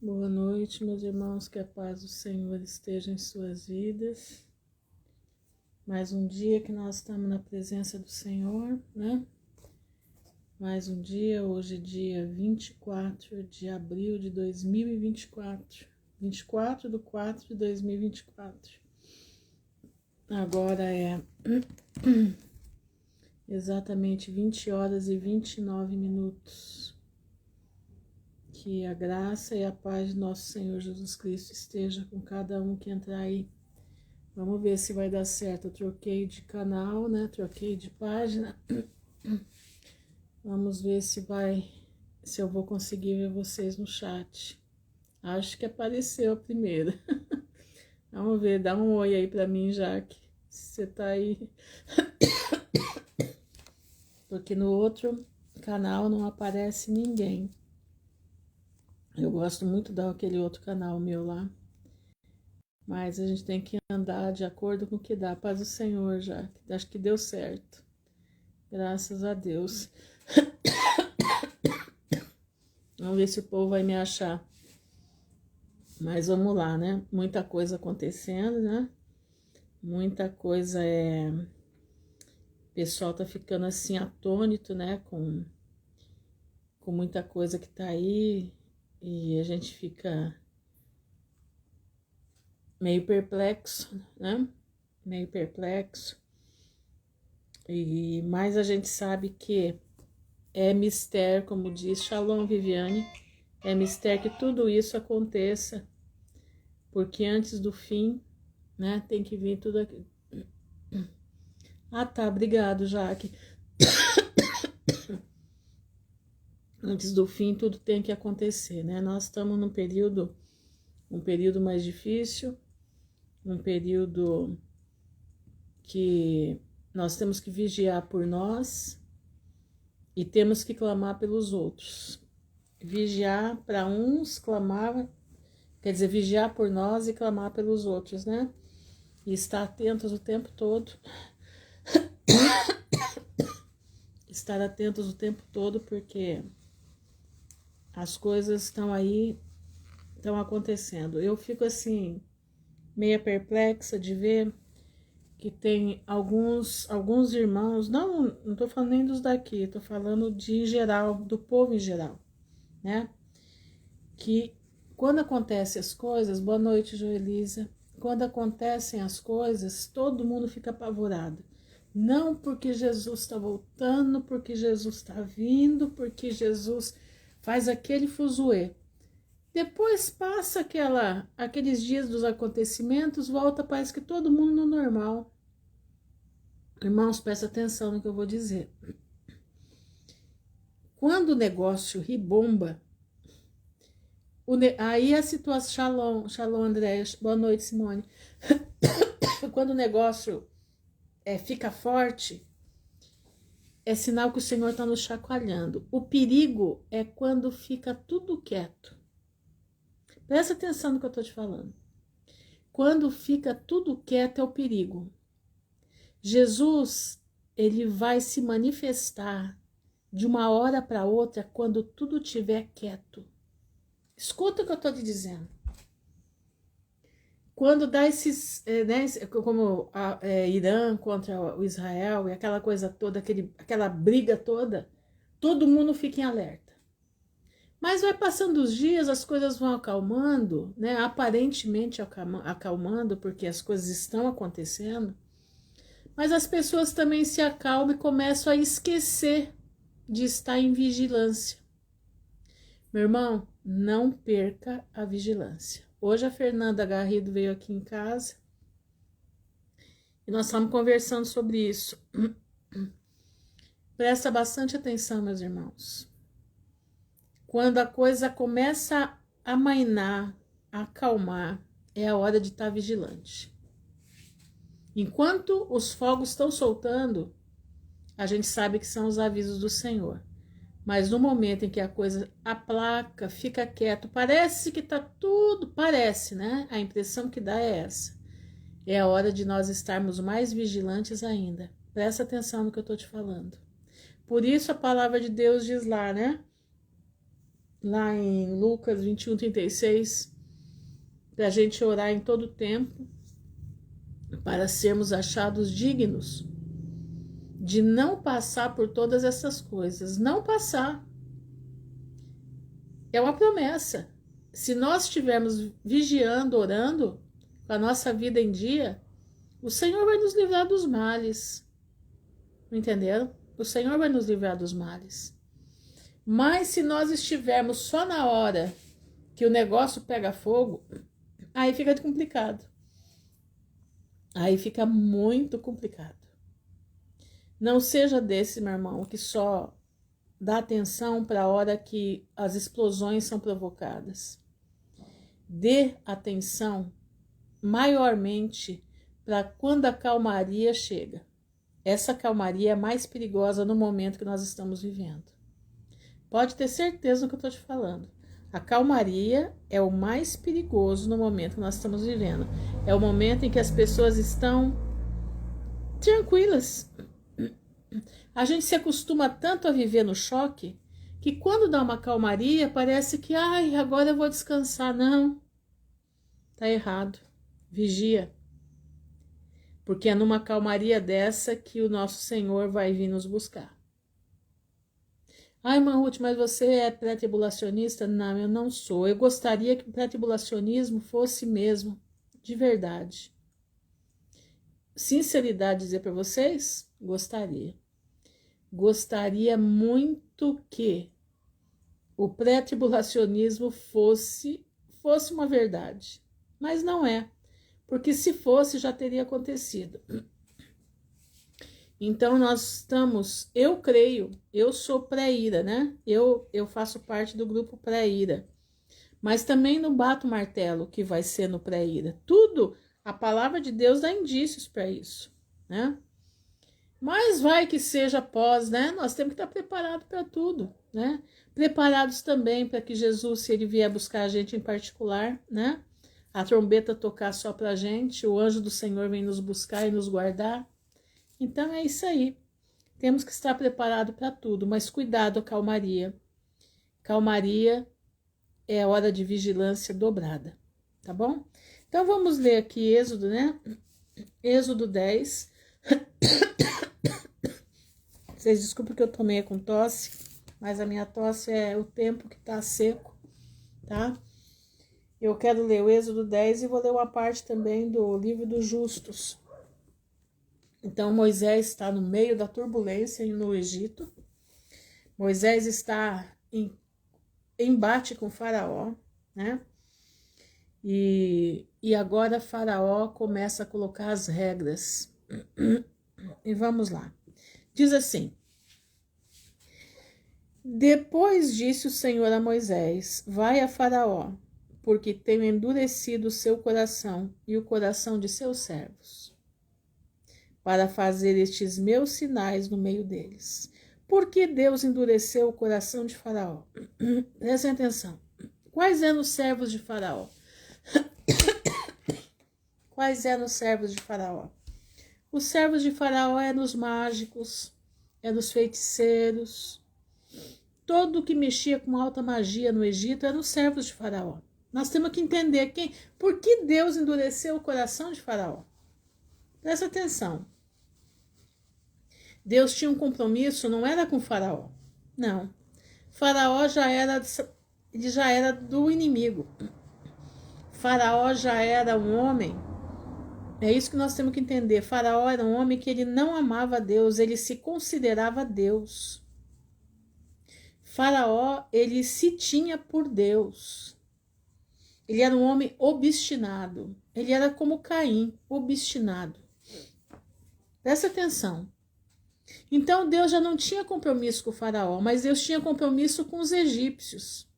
Boa noite, meus irmãos, que a paz do Senhor esteja em suas vidas. Mais um dia que nós estamos na presença do Senhor, né? Mais um dia, hoje é dia 24 de abril de 2024. 24/4/2024. Agora é exatamente 20 horas e 29 minutos. Que a graça e a paz de nosso Senhor Jesus Cristo esteja com cada um que entrar aí. Vamos ver se vai dar certo. Eu troquei de canal, né? Troquei de página. Vamos ver se eu vou conseguir ver vocês no chat. Acho que apareceu a primeira. Vamos ver, dá um oi aí pra mim, Jaque. Se você tá aí. Porque no outro canal não aparece ninguém. Eu gosto muito daquele outro canal meu lá. Mas a gente tem que andar de acordo com o que dá. Paz do Senhor, já. Acho que deu certo. Graças a Deus. Vamos ver se o povo vai me achar. Mas vamos lá, né? Muita coisa acontecendo, né? Muita coisa O pessoal tá ficando assim atônito, né? Com muita coisa que tá aí. E a gente fica meio perplexo, né? Meio perplexo. Mas a gente sabe que é mistério, como diz Shalom Viviane, é mistério que tudo isso aconteça, porque antes do fim, né, tem que vir tudo aqui. Ah, tá, obrigado, Jaque. Antes do fim, tudo tem que acontecer, né? Nós estamos num período mais difícil, um período que nós temos que vigiar por nós e temos que clamar pelos outros. Vigiar para uns, clamar, quer dizer, vigiar por nós e clamar pelos outros, né? E estar atentos o tempo todo. Estar atentos o tempo todo, porque as coisas estão aí, estão acontecendo. Eu fico assim, meia perplexa de ver que tem alguns irmãos, não tô falando nem dos daqui, tô falando de em geral, do povo em geral, né? Que quando acontecem as coisas, boa noite, Joelisa, quando acontecem as coisas, todo mundo fica apavorado. Não porque Jesus está voltando, porque Jesus está vindo, porque Jesus faz aquele fuzuê. Depois passa aqueles dias dos acontecimentos, volta, parece que todo mundo no normal. Irmãos, presta atenção no que eu vou dizer. Quando o negócio ribomba, aí a situação... Shalom, Andréia. Boa noite, Simone. Quando o negócio fica forte, é sinal que o Senhor está nos chacoalhando. O perigo é quando fica tudo quieto. Presta atenção no que eu estou te falando. Quando fica tudo quieto é o perigo. Jesus, ele vai se manifestar de uma hora para outra quando tudo estiver quieto. Escuta o que eu estou te dizendo. Quando dá esses, né, como Irã contra o Israel e aquela coisa toda, aquela briga toda, todo mundo fica em alerta. Mas vai passando os dias, as coisas vão acalmando, né? Aparentemente acalmando, porque as coisas estão acontecendo. Mas as pessoas também se acalmam e começam a esquecer de estar em vigilância. Meu irmão, não perca a vigilância. Hoje a Fernanda Garrido veio aqui em casa e nós estamos conversando sobre isso. Presta bastante atenção, meus irmãos. Quando a coisa começa a amainar, a acalmar, é a hora de estar vigilante. Enquanto os fogos estão soltando, a gente sabe que são os avisos do Senhor. Mas no momento em que a coisa aplaca, fica quieto, parece que tá tudo, parece, né? A impressão que dá é essa. É a hora de nós estarmos mais vigilantes ainda. Presta atenção no que eu tô te falando. Por isso a palavra de Deus diz lá, né? lá em Lucas 21:36, para a gente orar em todo tempo, para sermos achados dignos de não passar por todas essas coisas. Não passar. É uma promessa. Se nós estivermos vigiando, orando, com a nossa vida em dia, o Senhor vai nos livrar dos males. Entenderam? O Senhor vai nos livrar dos males. Mas se nós estivermos só na hora que o negócio pega fogo, aí fica complicado. Aí fica muito complicado. Não seja desse, meu irmão, que só dá atenção para a hora que as explosões são provocadas. Dê atenção maiormente para quando a calmaria chega. Essa calmaria é mais perigosa no momento que nós estamos vivendo. Pode ter certeza do que eu estou te falando. A calmaria é o mais perigoso no momento que nós estamos vivendo. É o momento em que as pessoas estão tranquilas. A gente se acostuma tanto a viver no choque que quando dá uma calmaria parece que agora eu vou descansar. Não, tá errado. Vigia. Porque é numa calmaria dessa que o nosso Senhor vai vir nos buscar. Irmã Ruth, mas você é pré-tribulacionista? Não, eu não sou. Eu gostaria que o pré-tribulacionismo fosse mesmo, de verdade. Sinceridade dizer para vocês, gostaria. Gostaria muito que o pré-tribulacionismo fosse uma verdade. Mas não é. Porque se fosse, já teria acontecido. Então nós estamos, eu creio, eu sou pré-ira, né? Eu faço parte do grupo pré-ira. Mas também não bato o martelo que vai ser no pré-ira. Tudo, a palavra de Deus dá indícios para isso, né? Mas vai que seja pós, né? Nós temos que estar preparados para tudo, né? Preparados também para que Jesus, se ele vier buscar a gente em particular, né? A trombeta tocar só para a gente, o anjo do Senhor vem nos buscar e nos guardar. Então é isso aí. Temos que estar preparados para tudo, mas cuidado, calmaria. Calmaria é hora de vigilância dobrada, tá bom? Então vamos ler aqui Êxodo, né? Êxodo 10. Vocês desculpem que eu tomei com tosse, mas a minha tosse é o tempo que tá seco, tá? Eu quero ler o Êxodo 10 e vou ler uma parte também do livro dos Justos. Então Moisés está no meio da turbulência no Egito. Moisés está em embate com Faraó, né? E agora Faraó começa a colocar as regras. E vamos lá. Diz assim: depois disse o Senhor a Moisés: vai a Faraó, porque tenho endurecido o seu coração e o coração de seus servos, para fazer estes meus sinais no meio deles. Por que Deus endureceu o coração de Faraó? Prestem atenção. Quais eram os servos de Faraó? Quais eram os servos de Faraó? Os servos de Faraó eram os mágicos, eram os feiticeiros. Todo que mexia com alta magia no Egito eram os servos de Faraó. Nós temos que entender por que Deus endureceu o coração de Faraó. Presta atenção. Deus tinha um compromisso, não era com Faraó. Não. Faraó já era do inimigo. Faraó já era um homem. É isso que nós temos que entender. Faraó era um homem que ele não amava Deus, ele se considerava Deus. Faraó, ele se tinha por Deus. Ele era um homem obstinado. Ele era como Caim, obstinado. Presta atenção. Então Deus já não tinha compromisso com o Faraó, mas Deus tinha compromisso com os egípcios.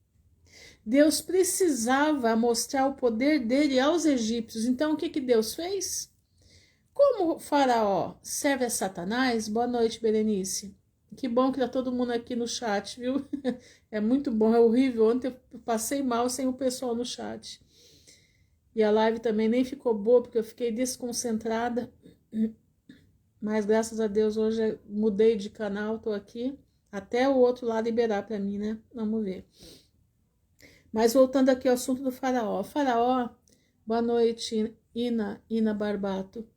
Deus precisava mostrar o poder dele aos egípcios. Então o que Deus fez? Como o Faraó serve a Satanás? Boa noite, Berenice. Que bom que tá todo mundo aqui no chat, viu? É muito bom, é horrível. Ontem eu passei mal sem o pessoal no chat. E a live também nem ficou boa, porque eu fiquei desconcentrada. Mas graças a Deus hoje eu mudei de canal, tô aqui. Até o outro lá liberar para mim, né? Vamos ver. Mas voltando aqui ao assunto do faraó. Faraó, boa noite, Ina Barbato.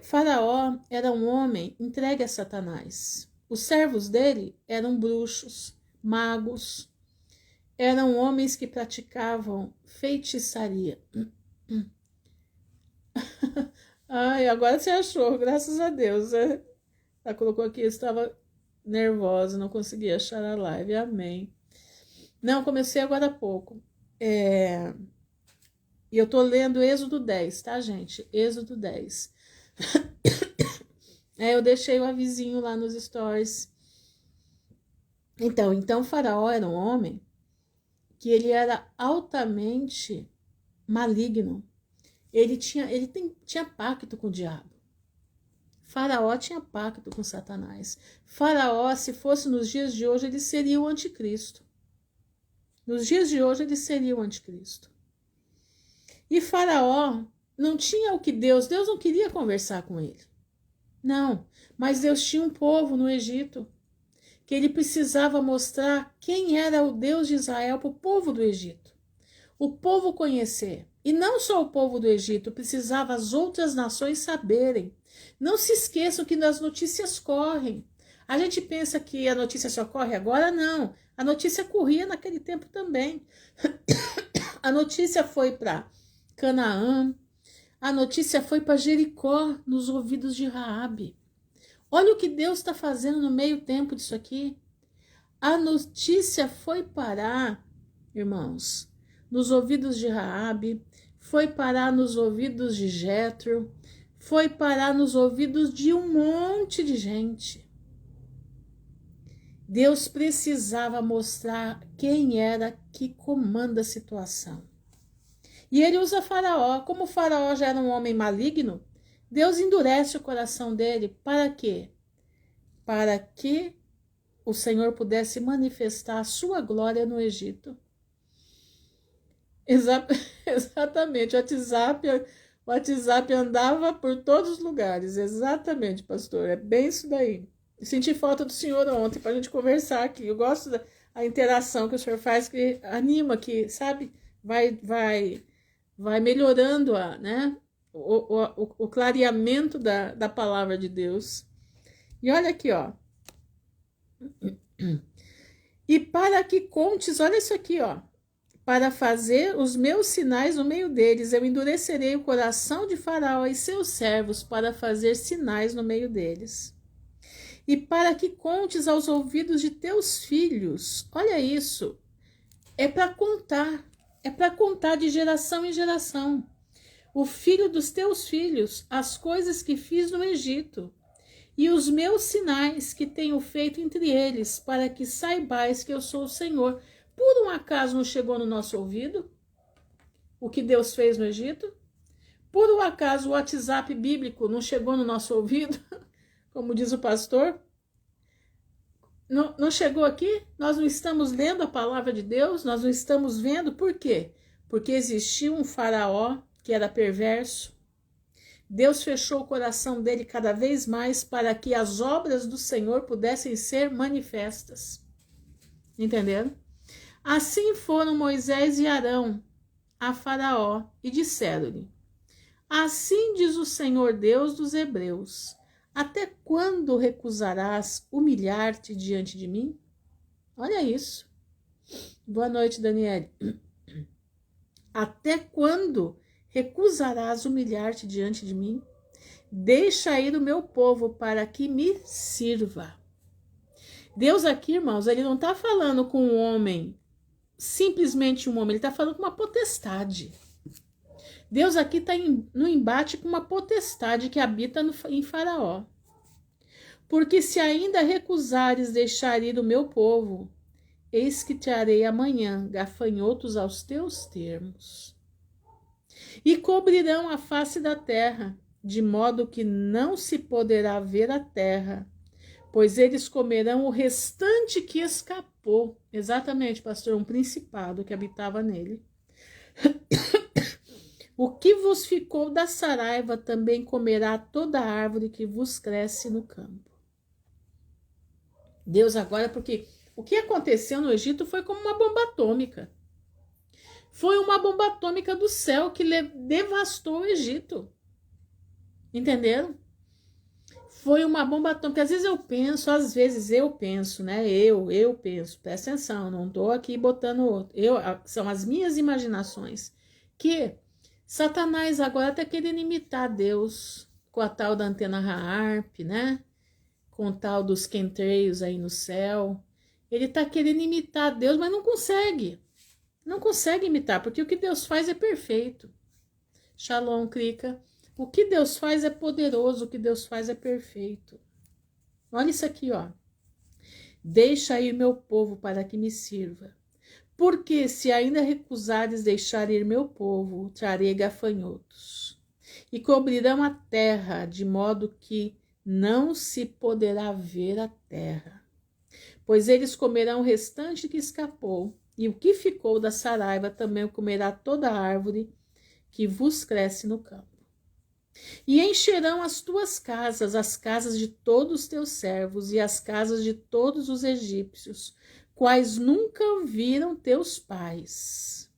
Faraó era um homem entregue a Satanás. Os servos dele eram bruxos, magos, eram homens que praticavam feitiçaria. Ai, agora você achou, graças a Deus. Ela colocou aqui, eu estava nervosa, não conseguia achar a live, amém. Não, comecei agora há pouco. E eu tô lendo Êxodo 10, tá, gente? Êxodo 10. Eu deixei o avisinho lá nos stories. Então Faraó era um homem que ele era altamente maligno. Ele tinha pacto com o diabo. Faraó tinha pacto com Satanás. Faraó, se fosse nos dias de hoje, ele seria o anticristo. Nos dias de hoje, ele seria o anticristo. E Faraó não tinha o que Deus não queria conversar com ele. Não, mas Deus tinha um povo no Egito que ele precisava mostrar quem era o Deus de Israel para o povo do Egito. O povo conhecer. E não só o povo do Egito, precisava as outras nações saberem. Não se esqueçam que as notícias correm. A gente pensa que a notícia só corre agora, não. A notícia corria naquele tempo também. A notícia foi para Canaã, a notícia foi para Jericó, nos ouvidos de Raabe. Olha o que Deus está fazendo no meio tempo disso aqui. A notícia foi parar, irmãos, nos ouvidos de Raabe, foi parar nos ouvidos de Jétro, foi parar nos ouvidos de um monte de gente. Deus precisava mostrar quem era que comanda a situação. E ele usa Faraó. Como Faraó já era um homem maligno, Deus endurece o coração dele. Para quê? Para que o Senhor pudesse manifestar a sua glória no Egito. Exatamente. O WhatsApp andava por todos os lugares. Exatamente, pastor. É bem isso daí. Eu senti falta do senhor ontem para a gente conversar aqui. Eu gosto da interação que o senhor faz, que anima, que, sabe, vai melhorando né, o clareamento da palavra de Deus. E olha aqui, ó. E para que contes, olha isso aqui, ó. Para fazer os meus sinais no meio deles, eu endurecerei o coração de Faraó e seus servos para fazer sinais no meio deles. E para que contes aos ouvidos de teus filhos, olha isso, é para contar de geração em geração. O filho dos teus filhos, as coisas que fiz no Egito, e os meus sinais que tenho feito entre eles, para que saibais que eu sou o Senhor. Por um acaso não chegou no nosso ouvido o que Deus fez no Egito? Por um acaso o WhatsApp bíblico não chegou no nosso ouvido? Como diz o pastor, não chegou aqui? Nós não estamos lendo a palavra de Deus? Nós não estamos vendo? Por quê? Porque existia um faraó que era perverso. Deus fechou o coração dele cada vez mais para que as obras do Senhor pudessem ser manifestas. Entenderam? Assim foram Moisés e Arão a Faraó e disseram-lhe: assim diz o Senhor Deus dos Hebreus: até quando recusarás humilhar-te diante de mim? Olha isso. Boa noite, Daniele. Até quando recusarás humilhar-te diante de mim? Deixa ir o meu povo para que me sirva. Deus aqui, irmãos, ele não está falando com um homem, simplesmente um homem, ele está falando com uma potestade. Deus aqui está no embate com uma potestade que habita em Faraó. Porque se ainda recusares deixar ir o meu povo, eis que trarei amanhã gafanhotos aos teus termos. E cobrirão a face da terra, de modo que não se poderá ver a terra, pois eles comerão o restante que escapou. Exatamente, pastor, um principado que habitava nele. O que vos ficou da saraiva também comerá toda árvore que vos cresce no campo. Deus agora, porque O que aconteceu no Egito foi como uma bomba atômica. Foi uma bomba atômica do céu que devastou o Egito. Entenderam? Foi uma bomba atômica. Às vezes eu penso, né? Eu penso, presta atenção, não tô aqui botando outro. São as minhas imaginações. Que Satanás agora tá querendo imitar Deus com a tal da antena Harp, né? Com o tal dos quentreios aí no céu. Ele tá querendo imitar Deus, mas não consegue. Não consegue imitar, porque o que Deus faz é perfeito. Shalom, Krika. O que Deus faz é poderoso, o que Deus faz é perfeito. Olha isso aqui, ó. Deixa ir meu povo para que me sirva. Porque se ainda recusares deixar ir meu povo, trarei gafanhotos. E cobrirão a terra, de modo que não se poderá ver a terra. Pois eles comerão o restante que escapou, e o que ficou da saraiva também comerá toda a árvore que vos cresce no campo. E encherão as tuas casas, as casas de todos os teus servos e as casas de todos os egípcios, quais nunca viram teus pais,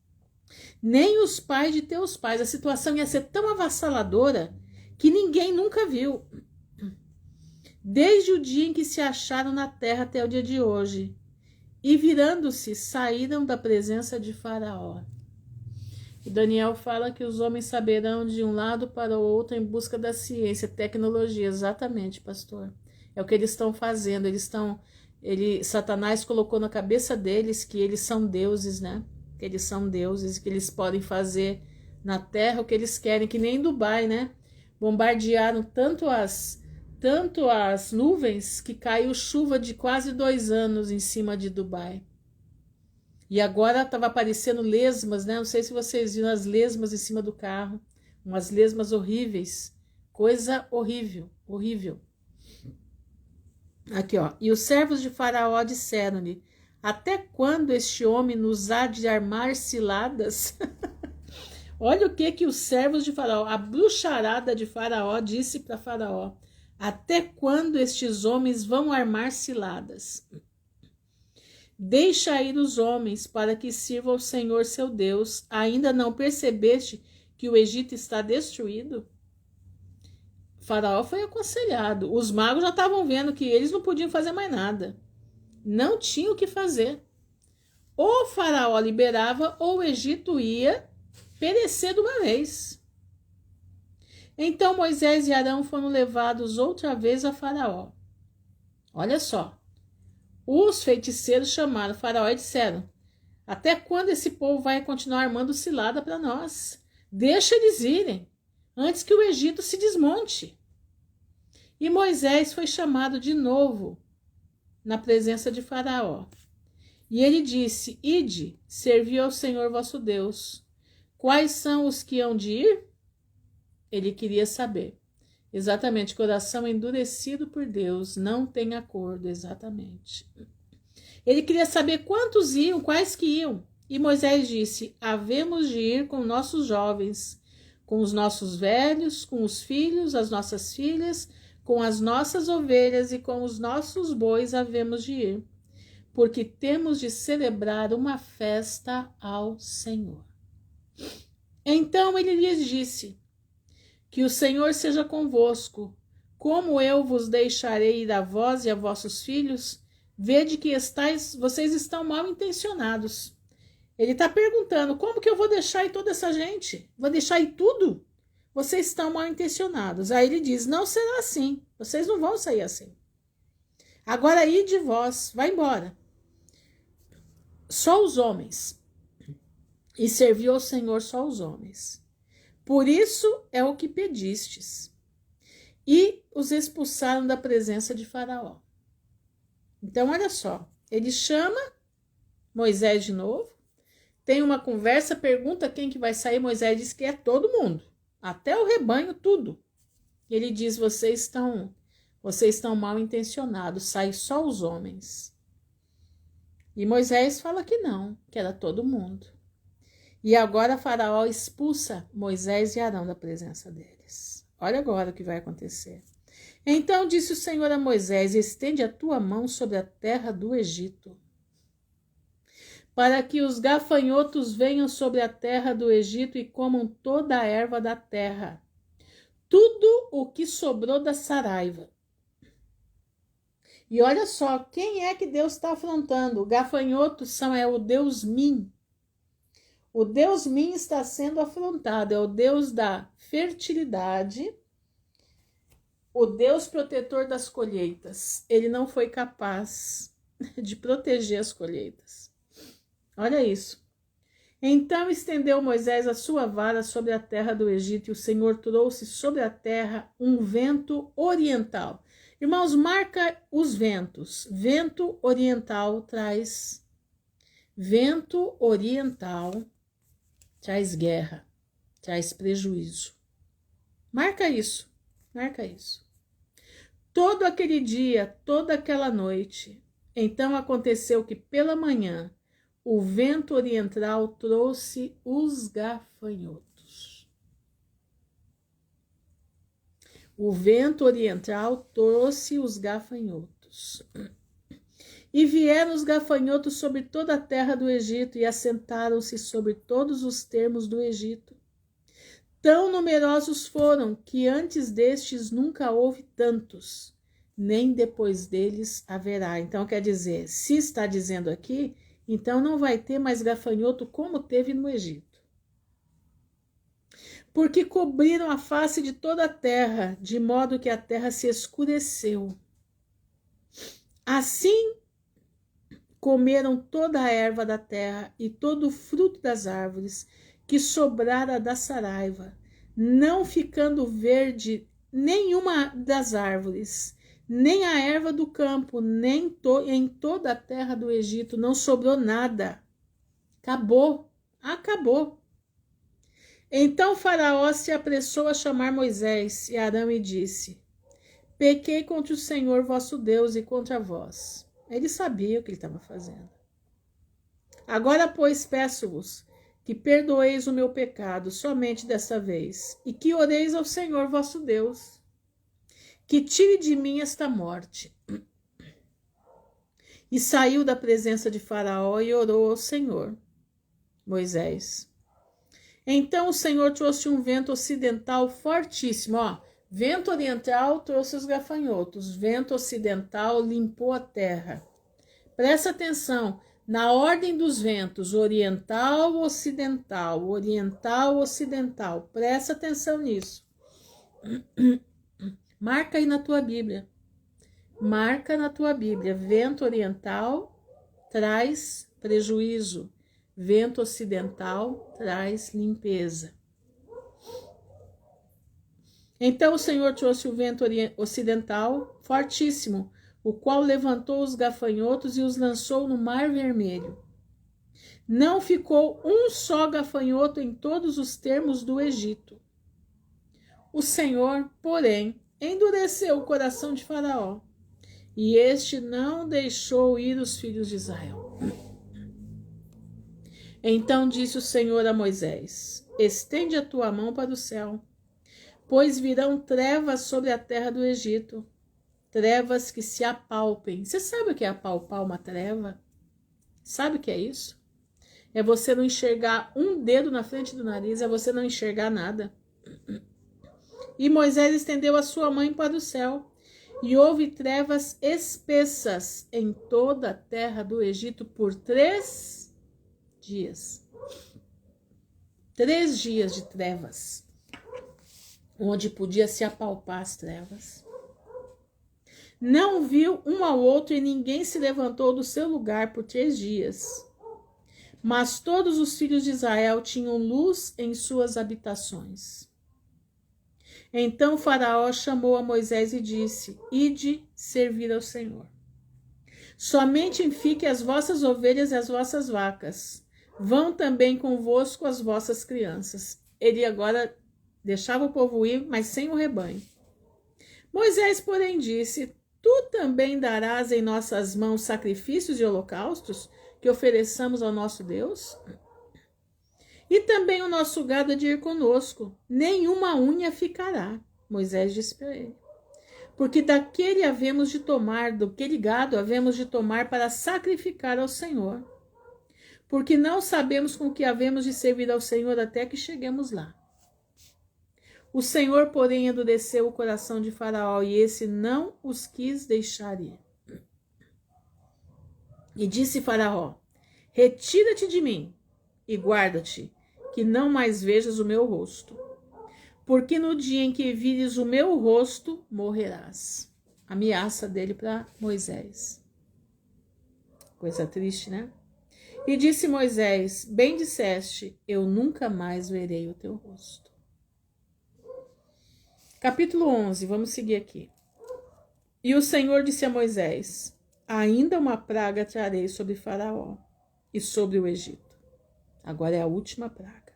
nem os pais de teus pais. A situação ia ser tão avassaladora que ninguém nunca viu, desde o dia em que se acharam na terra até o dia de hoje. E virando-se, saíram da presença de Faraó. E Daniel fala que os homens saberão de um lado para o outro em busca da ciência, tecnologia. Exatamente, pastor. É o que eles estão fazendo. Satanás colocou na cabeça deles que eles são deuses, né? Que eles são deuses, que eles podem fazer na terra o que eles querem, que nem em Dubai, né? Bombardearam tanto as nuvens que caiu chuva de quase 2 anos em cima de Dubai. E agora estava aparecendo lesmas, né? Não sei se vocês viram as lesmas em cima do carro. Umas lesmas horríveis. Coisa horrível, horrível. Aqui, ó. E os servos de Faraó disseram-lhe: até quando este homem nos há de armar ciladas? Olha o que os servos de Faraó, a bruxarada de Faraó disse para Faraó: até quando estes homens vão armar ciladas? Deixa ir os homens para que sirvam ao Senhor seu Deus. Ainda não percebeste que o Egito está destruído? Faraó foi aconselhado. Os magos já estavam vendo que eles não podiam fazer mais nada. Não tinham o que fazer. Ou Faraó liberava, ou o Egito ia perecer de uma vez. Então Moisés e Arão foram levados outra vez a Faraó. Olha só. Os feiticeiros chamaram Faraó e disseram: até quando esse povo vai continuar armando cilada para nós? Deixa eles irem, antes que o Egito se desmonte. E Moisés foi chamado de novo na presença de Faraó. E ele disse: ide, servi ao Senhor vosso Deus. Quais são os que hão de ir? Ele queria saber. Exatamente, coração endurecido por Deus, não tem acordo, exatamente. Ele queria saber quantos iam, quais que iam. E Moisés disse: havemos de ir com nossos jovens, com os nossos velhos, com os filhos, as nossas filhas, com as nossas ovelhas e com os nossos bois havemos de ir, porque temos de celebrar uma festa ao Senhor. Então ele lhes disse: que o Senhor seja convosco. Como eu vos deixarei ir a vós e a vossos filhos? Vede que vocês estão mal intencionados. Ele está perguntando: como que eu vou deixar ir toda essa gente? Vou deixar ir tudo? Vocês estão mal intencionados. Aí ele diz: não será assim. Vocês não vão sair assim. Agora ide vós, vai embora. Só os homens. E serviu ao Senhor só os homens. Por isso é o que pedistes. E os expulsaram da presença de Faraó. Então, olha só. Ele chama Moisés de novo. Tem uma conversa, pergunta quem que vai sair. Moisés diz que é todo mundo. Até o rebanho, tudo. Ele diz: vocês estão mal intencionados. Sai só os homens. E Moisés fala que não, que era todo mundo. E agora Faraó expulsa Moisés e Arão da presença deles. Olha agora o que vai acontecer. Então disse o Senhor a Moisés: estende a tua mão sobre a terra do Egito, para que os gafanhotos venham sobre a terra do Egito e comam toda a erva da terra, tudo o que sobrou da saraiva. E olha só, quem é que Deus está afrontando? Gafanhotos é o Deus Min. O Deus Min está sendo afrontado, é o Deus da fertilidade, o Deus protetor das colheitas. Ele não foi capaz de proteger as colheitas. Olha isso. Então estendeu Moisés a sua vara sobre a terra do Egito, e o Senhor trouxe sobre a terra um vento oriental. Irmãos, marca os ventos. Vento oriental traz guerra, traz prejuízo. Marca isso, marca isso. Todo aquele dia, toda aquela noite, então aconteceu que pela manhã o vento oriental trouxe os gafanhotos. O vento oriental trouxe os gafanhotos. E vieram os gafanhotos sobre toda a terra do Egito e assentaram-se sobre todos os termos do Egito. Tão numerosos foram que antes destes nunca houve tantos, nem depois deles haverá. Então quer dizer, se está dizendo aqui, então não vai ter mais gafanhoto como teve no Egito. Porque cobriram a face de toda a terra, de modo que a terra se escureceu. Assim comeram toda a erva da terra e todo o fruto das árvores que sobrara da saraiva, não ficando verde nenhuma das árvores, nem a erva do campo, nem em toda a terra do Egito não sobrou nada. Acabou. Então Faraó se apressou a chamar Moisés e Arão e disse: pequei contra o Senhor vosso Deus e contra vós. Ele sabia o que ele estava fazendo. Agora, pois, peço-vos que perdoeis o meu pecado somente desta vez, e que oreis ao Senhor vosso Deus, que tire de mim esta morte. E saiu da presença de Faraó e orou ao Senhor. Moisés. Então o Senhor trouxe um vento ocidental fortíssimo. Vento oriental trouxe os gafanhotos, vento ocidental limpou a terra. Presta atenção, na ordem dos ventos, oriental, ocidental, presta atenção nisso. Marca aí na tua Bíblia. Vento oriental traz prejuízo, vento ocidental traz limpeza. Então o Senhor trouxe o vento ocidental fortíssimo, o qual levantou os gafanhotos e os lançou no Mar Vermelho. Não ficou um só gafanhoto em todos os termos do Egito. O Senhor, porém, endureceu o coração de Faraó, e este não deixou ir os filhos de Israel. Então disse o Senhor a Moisés: estende a tua mão para o céu, pois virão trevas sobre a terra do Egito, trevas que se apalpem. Você sabe o que é apalpar uma treva? Sabe o que é isso? É você não enxergar um dedo na frente do nariz, é você não enxergar nada. E Moisés estendeu a sua mão para o céu, e houve trevas espessas em toda a terra do Egito por 3 dias. 3 dias de trevas, onde podia se apalpar as trevas. Não viu um ao outro e ninguém se levantou do seu lugar por 3 dias. Mas todos os filhos de Israel tinham luz em suas habitações. Então Faraó chamou a Moisés e disse: ide servir ao Senhor. Somente fiquem as vossas ovelhas e as vossas vacas. Vão também convosco as vossas crianças. Ele agora deixava o povo ir, mas sem o rebanho. Moisés, porém, disse: tu também darás em nossas mãos sacrifícios e holocaustos que ofereçamos ao nosso Deus? E também o nosso gado há de ir conosco, nenhuma unha ficará. Moisés disse para ele: porque daquele gado havemos de tomar para sacrificar ao Senhor. porque não sabemos com que havemos de servir ao Senhor até que cheguemos lá. O Senhor, porém, endureceu o coração de Faraó, e esse não os quis deixar ir. E disse Faraó: retira-te de mim e guarda-te, que não mais vejas o meu rosto, porque no dia em que vires o meu rosto, morrerás. Ameaça dele para Moisés. Coisa triste, né? E disse Moisés: bem disseste, eu nunca mais verei o teu rosto. Capítulo 11, vamos seguir aqui. E o Senhor disse a Moisés: ainda uma praga trarei sobre Faraó e sobre o Egito. Agora é a última praga.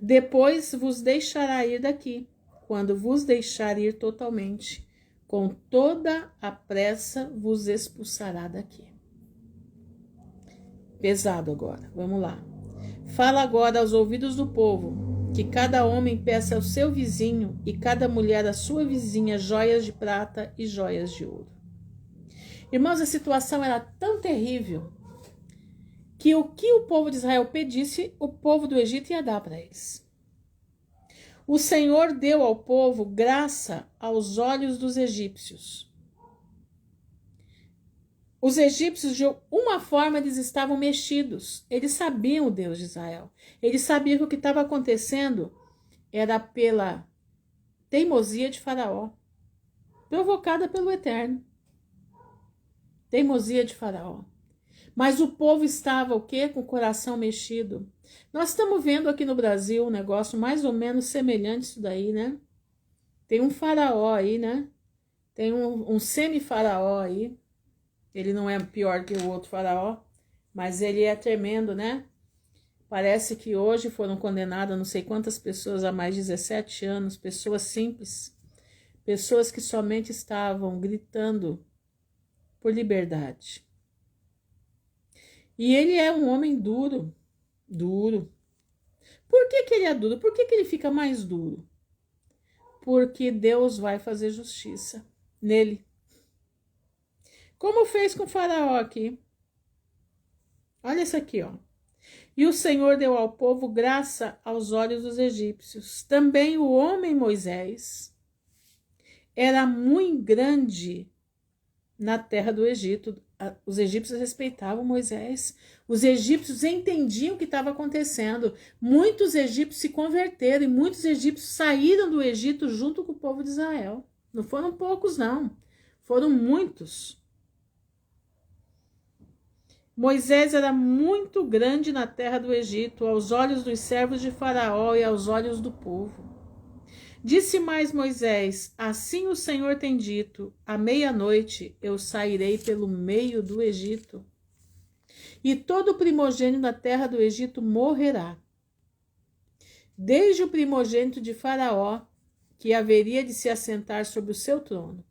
Depois vos deixará ir daqui, quando vos deixar ir totalmente, com toda a pressa vos expulsará daqui. Pesado agora, vamos lá. Fala agora aos ouvidos do povo, que cada homem peça ao seu vizinho e cada mulher à sua vizinha joias de prata e joias de ouro. Irmãos, a situação era tão terrível que o povo de Israel pedisse, o povo do Egito ia dar para eles. O Senhor deu ao povo graça aos olhos dos egípcios. Os egípcios, de uma forma, eles estavam mexidos. Eles sabiam o Deus de Israel. Eles sabiam que o que estava acontecendo era pela teimosia de Faraó, provocada pelo Eterno. Teimosia de Faraó. Mas o povo estava o quê? Com o coração mexido. Nós estamos vendo aqui no Brasil um negócio mais ou menos semelhante a isso daí, né? Tem um faraó aí, né? Tem um semi-faraó aí. Ele não é pior que o outro faraó, mas ele é tremendo, né? Parece que hoje foram condenadas não sei quantas pessoas a mais de 17 anos, pessoas simples, pessoas que somente estavam gritando por liberdade. E ele é um homem duro. Por que ele é duro? Por que ele fica mais duro? Porque Deus vai fazer justiça nele. Como fez com o faraó aqui. Olha isso aqui, ó. E o Senhor deu ao povo graça aos olhos dos egípcios. Também o homem Moisés era muito grande na terra do Egito. Os egípcios respeitavam Moisés. Os egípcios entendiam o que estava acontecendo. Muitos egípcios se converteram e muitos egípcios saíram do Egito junto com o povo de Israel. Não foram poucos, não. Foram muitos. Moisés era muito grande na terra do Egito, aos olhos dos servos de Faraó e aos olhos do povo. Disse mais Moisés: assim o Senhor tem dito, à meia-noite eu sairei pelo meio do Egito, e todo primogênito da terra do Egito morrerá. Desde o primogênito de Faraó, que haveria de se assentar sobre o seu trono,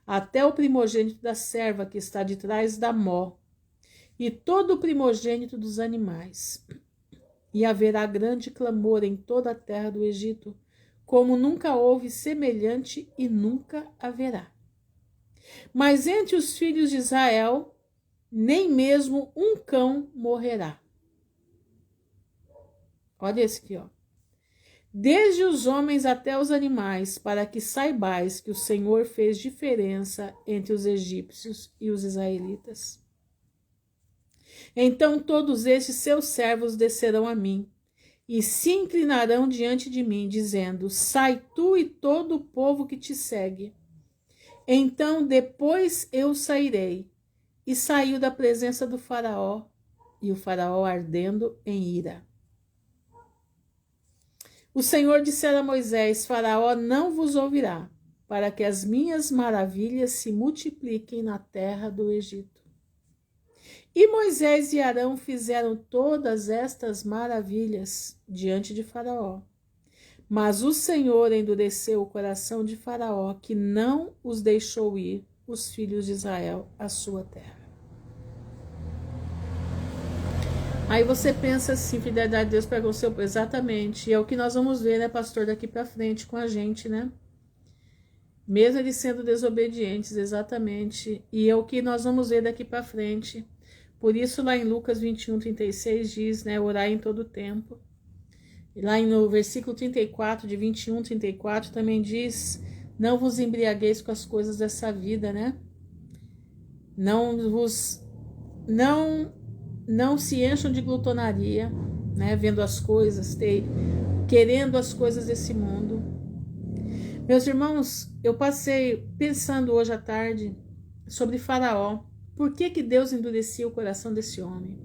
até o primogênito da serva que está de trás da mó, e todo o primogênito dos animais. E haverá grande clamor em toda a terra do Egito, como nunca houve semelhante e nunca haverá. Mas entre os filhos de Israel, nem mesmo um cão morrerá. Olha esse aqui, ó. Desde os homens até os animais, para que saibais que o Senhor fez diferença entre os egípcios e os israelitas. Então todos estes seus servos descerão a mim, e se inclinarão diante de mim, dizendo: sai tu e todo o povo que te segue. Então depois eu sairei. E saiu da presença do faraó, e o faraó ardendo em ira. O Senhor dissera a Moisés: Faraó não vos ouvirá, para que as minhas maravilhas se multipliquem na terra do Egito. E Moisés e Arão fizeram todas estas maravilhas diante de Faraó. Mas o Senhor endureceu o coração de Faraó, que não os deixou ir, os filhos de Israel, à sua terra. Aí você pensa assim, fidelidade de Deus pega o seu... Exatamente, e é o que nós vamos ver, né, pastor, daqui para frente com a gente, né? mesmo eles sendo desobedientes, exatamente. E é o que nós vamos ver daqui para frente. Por isso, lá em Lucas 21:36 diz, né, orar em todo tempo. E lá no versículo 34, de 21:34, também diz, não vos embriagueis com as coisas dessa vida, né? Não se encham de glutonaria, né? Vendo as coisas, querendo as coisas desse mundo. Meus irmãos, eu passei pensando hoje à tarde sobre Faraó. Por que Deus endurecia o coração desse homem?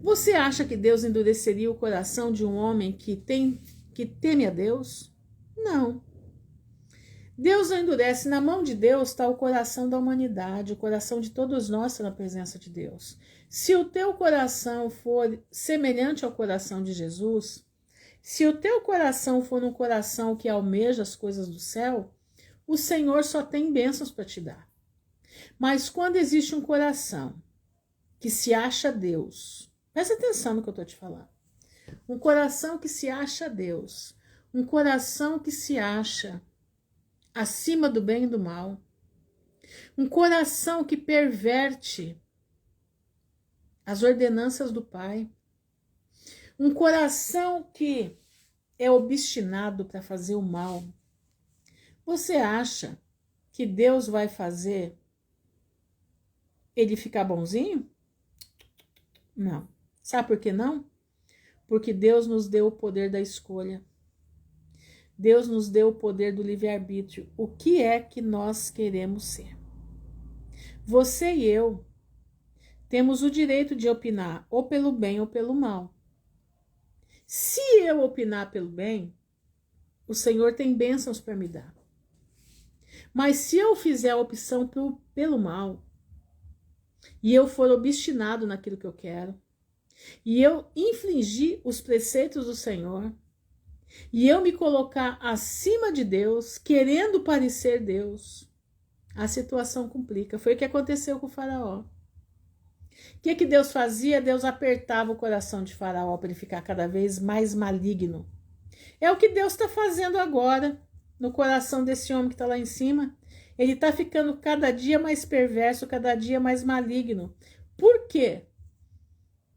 Você acha que Deus endureceria o coração de um homem que teme a Deus? Não. Deus não endurece. Na mão de Deus está o coração da humanidade, o coração de todos nós está na presença de Deus. Se o teu coração for semelhante ao coração de Jesus, se o teu coração for um coração que almeja as coisas do céu, o Senhor só tem bênçãos para te dar. Mas quando existe um coração que se acha Deus, presta atenção no que eu estou te falando, um coração que se acha Deus, um coração que se acha acima do bem e do mal, um coração que perverte as ordenanças do Pai, um coração que é obstinado para fazer o mal. Você acha que Deus vai fazer ele ficar bonzinho? Não. Sabe por que não? Porque Deus nos deu o poder da escolha. Deus nos deu o poder do livre-arbítrio. O que é que nós queremos ser? Você e eu temos o direito de opinar ou pelo bem ou pelo mal. Se eu opinar pelo bem, o Senhor tem bênçãos para me dar. Mas se eu fizer a opção pelo mal, e eu for obstinado naquilo que eu quero, e eu infringir os preceitos do Senhor, e eu me colocar acima de Deus, querendo parecer Deus, a situação complica. Foi o que aconteceu com o Faraó. O que Deus fazia? Deus apertava o coração de Faraó para ele ficar cada vez mais maligno. É o que Deus está fazendo agora no coração desse homem que está lá em cima. Ele está ficando cada dia mais perverso, cada dia mais maligno. Por quê?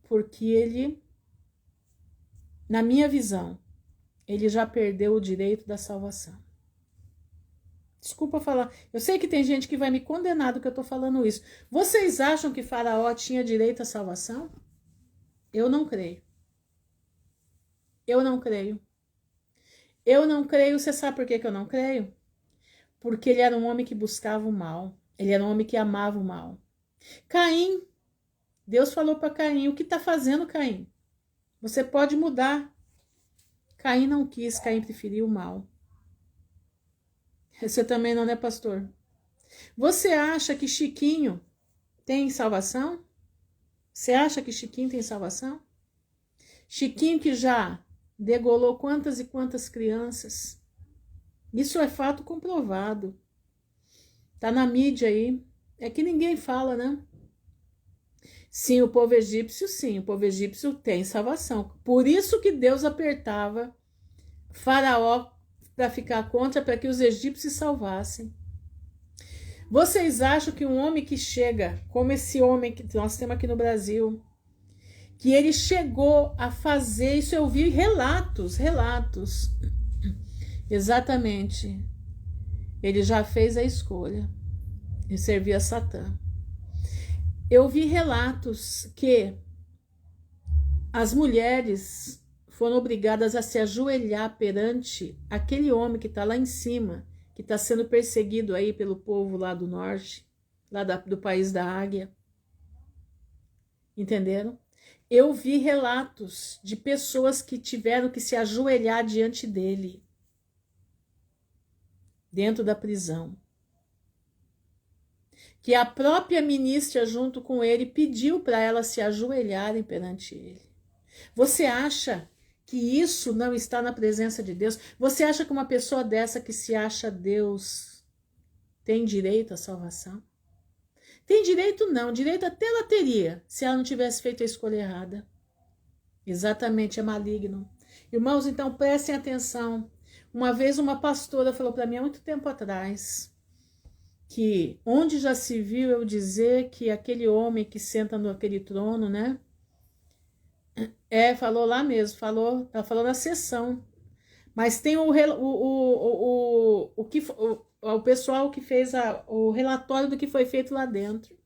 Porque ele, na minha visão, ele já perdeu o direito da salvação. Desculpa falar. Eu sei que tem gente que vai me condenar do que eu estou falando isso. Vocês acham que Faraó tinha direito à salvação? Eu não creio. Eu não creio. Eu não creio. Você sabe por que eu não creio? Porque ele era um homem que buscava o mal. Ele era um homem que amava o mal. Caim, Deus falou para Caim, o que está fazendo, Caim? Você pode mudar. Caim não quis, Caim preferiu o mal. Você também não é pastor? Você acha que Chiquinho tem salvação? Você acha que Chiquinho tem salvação? Chiquinho que já degolou quantas e quantas crianças. Isso é fato comprovado. Tá na mídia aí. É que ninguém fala, né? Sim, o povo egípcio tem salvação. Por isso que Deus apertava Faraó para ficar contra, para que os egípcios se salvassem. Vocês acham que um homem que chega, como esse homem que nós temos aqui no Brasil, que ele chegou a fazer, isso eu vi relatos, exatamente, ele já fez a escolha de servir a Satã. Eu vi relatos que as mulheres foram obrigadas a se ajoelhar perante aquele homem que está lá em cima, que está sendo perseguido aí pelo povo lá do norte, lá do país da águia. Entenderam? Eu vi relatos de pessoas que tiveram que se ajoelhar diante dele, dentro da prisão. Que a própria ministra, junto com ele, pediu para elas se ajoelharem perante ele. Você acha que isso não está na presença de Deus? Você acha que uma pessoa dessa que se acha Deus tem direito à salvação? Tem direito não, direito até ela teria, se ela não tivesse feito a escolha errada. Exatamente, é maligno. Irmãos, então prestem atenção. Uma vez uma pastora falou para mim há muito tempo atrás que onde já se viu eu dizer que aquele homem que senta naquele trono, né? Falou lá mesmo, ela falou na sessão. Mas tem o pessoal que fez o relatório do que foi feito lá dentro.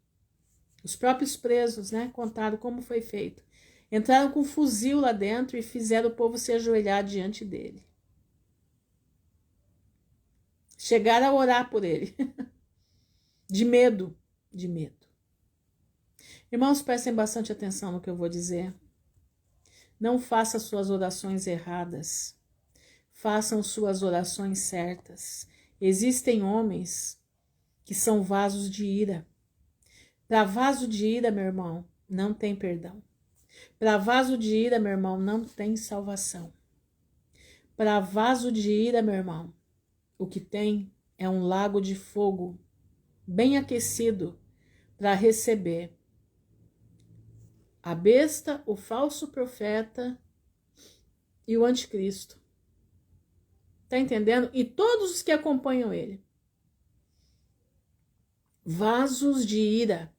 Os próprios presos, né, contaram como foi feito. Entraram com um fuzil lá dentro e fizeram o povo se ajoelhar diante dele. Chegaram a orar por ele. De medo, de medo. Irmãos, prestem bastante atenção no que eu vou dizer. Não façam suas orações erradas. Façam suas orações certas. Existem homens que são vasos de ira. Para vaso de ira, meu irmão, não tem perdão. Para vaso de ira, meu irmão, não tem salvação. Para vaso de ira, meu irmão, o que tem é um lago de fogo bem aquecido para receber a besta, o falso profeta e o anticristo. Tá entendendo? E todos os que acompanham ele. Vasos de ira.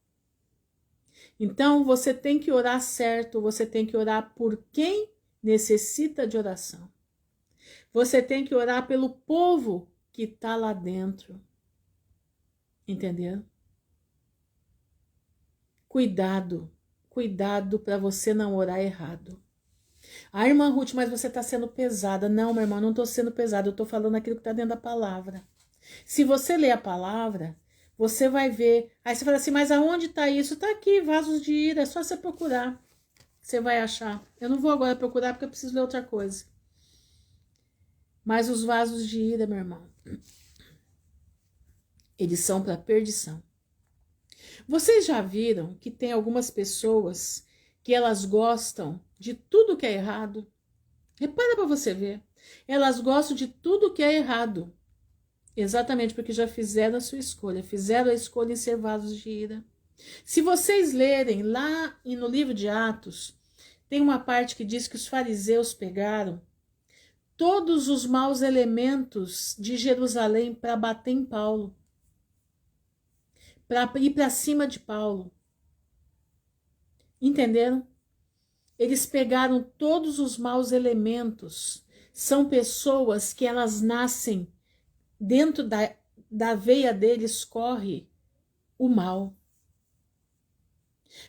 Então você tem que orar certo, você tem que orar por quem necessita de oração. Você tem que orar pelo povo que está lá dentro. Entendeu? Cuidado, cuidado para você não orar errado. Ah, irmã Ruth, mas você está sendo pesada. Não, meu irmão, não estou sendo pesada, eu estou falando aquilo que está dentro da palavra. Se você ler a palavra, você vai ver. Aí você fala assim, mas aonde está isso? Está aqui, vasos de ira, é só você procurar. Você vai achar. Eu não vou agora procurar porque eu preciso ler outra coisa. Mas os vasos de ira, meu irmão, eles são para perdição. Vocês já viram que tem algumas pessoas que elas gostam de tudo que é errado? Repara para você ver. Elas gostam de tudo que é errado. Exatamente porque já fizeram a sua escolha. Fizeram a escolha em ser vasos de ira. Se vocês lerem lá no livro de Atos, tem uma parte que diz que os fariseus pegaram todos os maus elementos de Jerusalém para bater em Paulo. Para ir para cima de Paulo. Entenderam? Eles pegaram todos os maus elementos. São pessoas que elas nascem, dentro da veia deles corre o mal.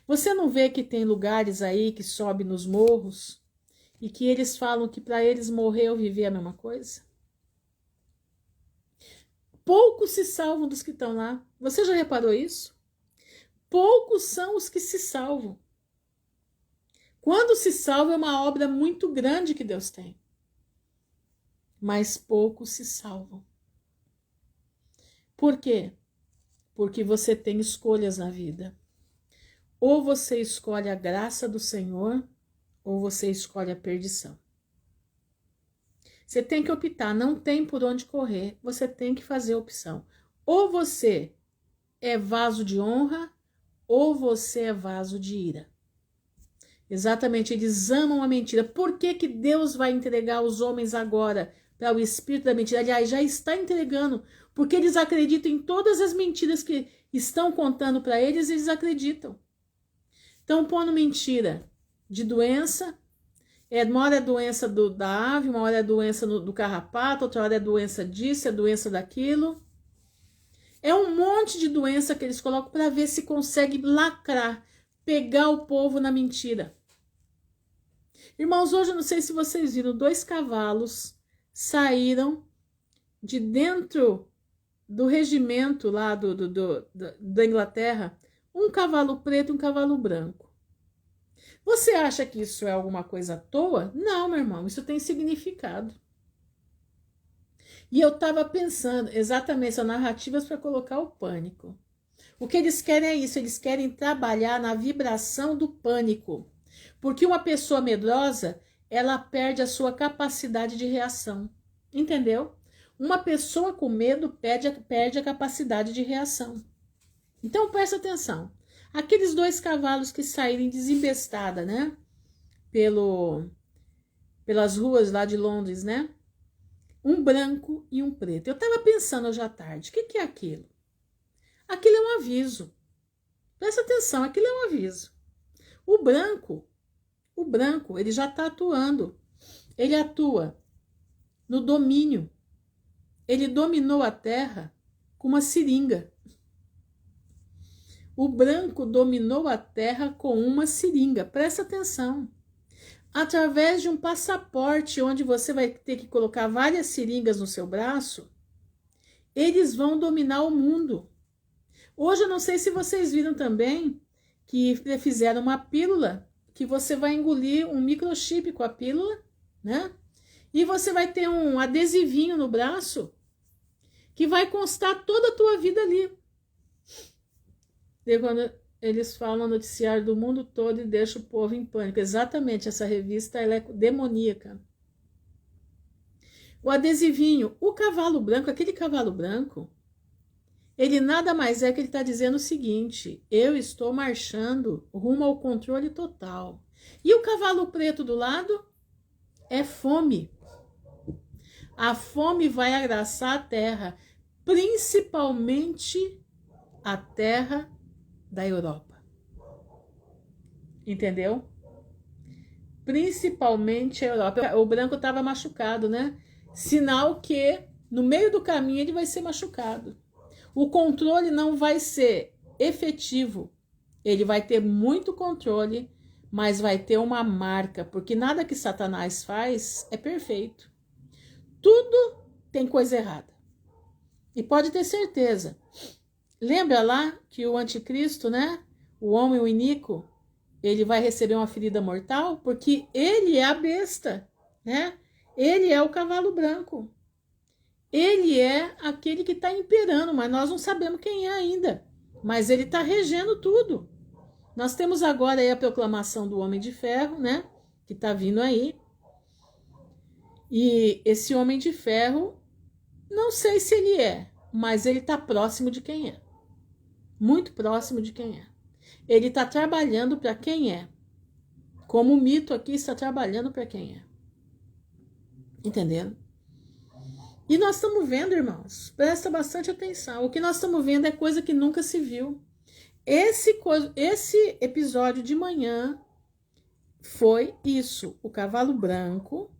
Você não vê que tem lugares aí que sobe nos morros e que eles falam que para eles morrer ou viver é a mesma coisa? Poucos se salvam dos que estão lá. Você já reparou isso? Poucos são os que se salvam. Quando se salva é uma obra muito grande que Deus tem. Mas poucos se salvam. Por quê? Porque você tem escolhas na vida. Ou você escolhe a graça do Senhor, ou você escolhe a perdição. Você tem que optar, não tem por onde correr, você tem que fazer a opção. Ou você é vaso de honra, ou você é vaso de ira. Exatamente, eles amam a mentira. Por que que Deus vai entregar os homens agora para o espírito da mentira? Aliás, já está entregando, porque eles acreditam em todas as mentiras que estão contando para eles, eles acreditam. Estão pondo mentira de doença, uma hora é doença da ave, uma hora é doença do carrapato, outra hora é doença disso, é doença daquilo. É um monte de doença que eles colocam para ver se consegue lacrar, pegar o povo na mentira. Irmãos, hoje eu não sei se vocês viram, 2 cavalos saíram de dentro do regimento lá da Inglaterra, um cavalo preto e um cavalo branco. Você acha que isso é alguma coisa à toa? Não, meu irmão, isso tem significado. E eu estava pensando, exatamente, são narrativas para colocar o pânico. O que eles querem é isso, eles querem trabalhar na vibração do pânico. Porque uma pessoa medrosa, ela perde a sua capacidade de reação. Entendeu? Uma pessoa com medo perde a capacidade de reação. Então presta atenção. Aqueles 2 cavalos que saíram desembestada, né? Pelas ruas lá de Londres, né? um branco e um preto. Eu estava pensando hoje à tarde, o que é aquilo? Aquilo é um aviso. Presta atenção, aquilo é um aviso. O branco, ele já está atuando. Ele atua no domínio. Ele dominou a terra com uma seringa. O branco dominou a terra com uma seringa. Presta atenção. Através de um passaporte onde você vai ter que colocar várias seringas no seu braço, eles vão dominar o mundo. Hoje eu não sei se vocês viram também que fizeram uma pílula que você vai engolir um microchip com a pílula, né? E você vai ter um adesivinho no braço que vai constar toda a tua vida ali. E quando eles falam no noticiário do mundo todo e deixam o povo em pânico. Exatamente, essa revista ela é demoníaca. O adesivinho, o cavalo branco, aquele cavalo branco, ele nada mais é que ele está dizendo o seguinte: eu estou marchando rumo ao controle total. E o cavalo preto do lado é fome. A fome vai agraçar a terra, principalmente a terra da Europa. Entendeu? Principalmente a Europa. O branco estava machucado, né? Sinal que no meio do caminho ele vai ser machucado. O controle não vai ser efetivo. Ele vai ter muito controle, mas vai ter uma marca, porque nada que Satanás faz é perfeito. Tudo tem coisa errada. E pode ter certeza. Lembra lá que o anticristo, né? O homem, o iníquo, ele vai receber uma ferida mortal porque ele é a besta, né? Ele é o cavalo branco. Ele é aquele que está imperando, mas nós não sabemos quem é ainda. Mas ele está regendo tudo. Nós temos agora aí a proclamação do Homem de Ferro, né? Que está vindo aí. E esse Homem de Ferro, não sei se ele é, mas ele está próximo de quem é. Muito próximo de quem é. Ele está trabalhando para quem é. Como o mito aqui está trabalhando para quem é. Entendendo? E nós estamos vendo, irmãos, presta bastante atenção. O que nós estamos vendo é coisa que nunca se viu. Esse episódio de manhã foi isso. O cavalo branco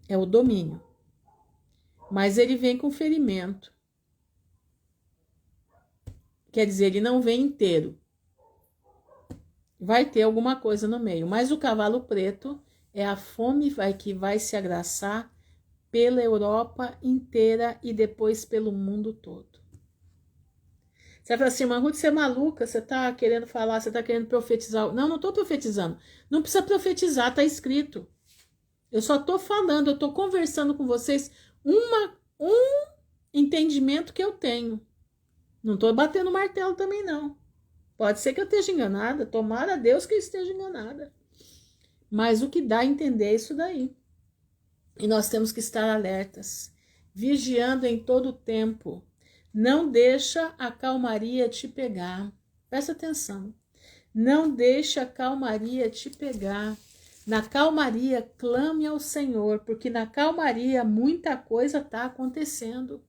é o domínio. Mas ele vem com ferimento. Quer dizer, ele não vem inteiro. Vai ter alguma coisa no meio. Mas o cavalo preto é a fome que vai se agraçar pela Europa inteira e depois pelo mundo todo. Você vai falar assim, irmã Ruth, você é maluca, você está querendo falar, você está querendo profetizar. Não estou profetizando. Não precisa profetizar, está escrito. Eu só estou falando, eu estou conversando com vocês um entendimento que eu tenho. Não estou batendo martelo também, não. Pode ser que eu esteja enganada, tomara a Deus que eu esteja enganada. Mas o que dá a entender é isso daí. E nós temos que estar alertas, vigiando em todo o tempo. Não deixa a calmaria te pegar. Presta atenção. Não deixa a calmaria te pegar. Na calmaria, clame ao Senhor, porque na calmaria muita coisa está acontecendo.